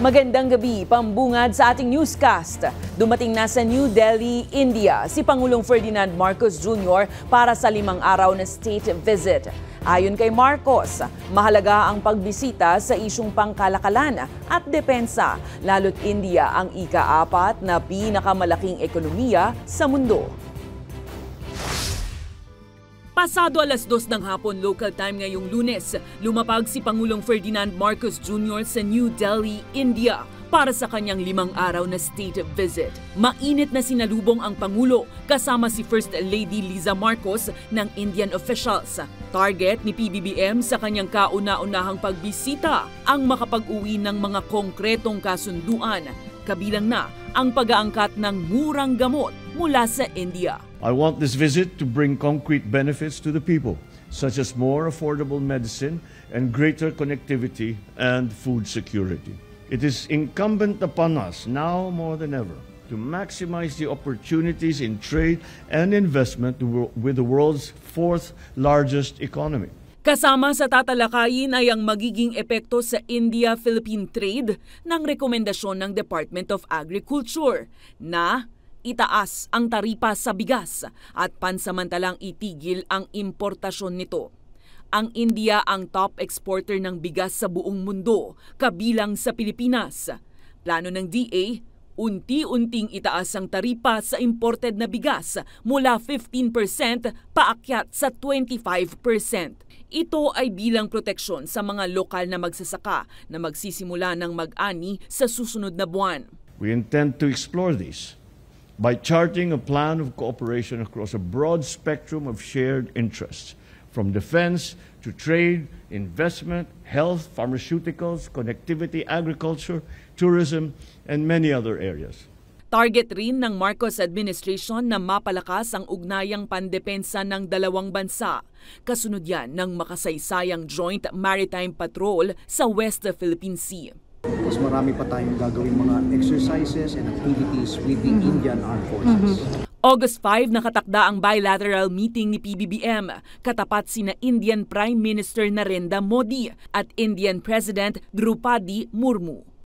Magandang gabi, pambungad sa ating newscast. Dumating na sa New Delhi, India, si Pangulong Ferdinand Marcos Jr. para sa 5 araw na state visit. Ayon kay Marcos, mahalaga ang pagbisita sa isyung pangkalakalan at depensa, lalo't India ang ika-4 na pinakamalaking ekonomiya sa mundo. Pasado 2:00 ng hapon local time ngayong Lunes, lumapag si Pangulong Ferdinand Marcos Jr. sa New Delhi, India para sa kanyang 5 araw na state visit. Mainit na sinalubong ang Pangulo kasama si First Lady Liza Marcos ng Indian officials. Target ni PBBM sa kanyang kauna-unahang pagbisita ang makapag-uwi ng mga konkretong kasunduan, kabilang na ang pag-aangkat ng murang gamot mula sa India. I want this visit to bring concrete benefits to the people, such as more affordable medicine and greater connectivity and food security. It is incumbent upon us, now more than ever, to maximize the opportunities in trade and investment with the world's 4th largest economy. Kasama sa tatalakayin ay ang magiging epekto sa India-Philippine trade ng rekomendasyon ng Department of Agriculture na itaas ang taripa sa bigas at pansamantalang itigil ang importasyon nito. Ang India ang top exporter ng bigas sa buong mundo, kabilang sa Pilipinas. Plano ng DA, unti-unting itaas ang taripa sa imported na bigas mula 15% paakyat sa 25%. Ito ay bilang proteksyon sa mga lokal na magsasaka na magsisimula ng mag-ani sa susunod na buwan. We intend to explore these by charting a plan of cooperation across a broad spectrum of shared interests, from defense to trade, investment, health, pharmaceuticals, connectivity, agriculture, tourism, and many other areas. Target rin ng Marcos administration na mapalakas ang ugnayang pandepensa ng dalawang bansa. Kasunod yan ng makasaysayang Joint Maritime Patrol sa West Philippine Sea. Mas marami pa tayong gagawing mga exercises and activities with the Indian Armed Forces. August 5, nakatakda ang bilateral meeting ni PBBM, katapat sina Indian Prime Minister Narendra Modi at Indian President Draupadi Murmu.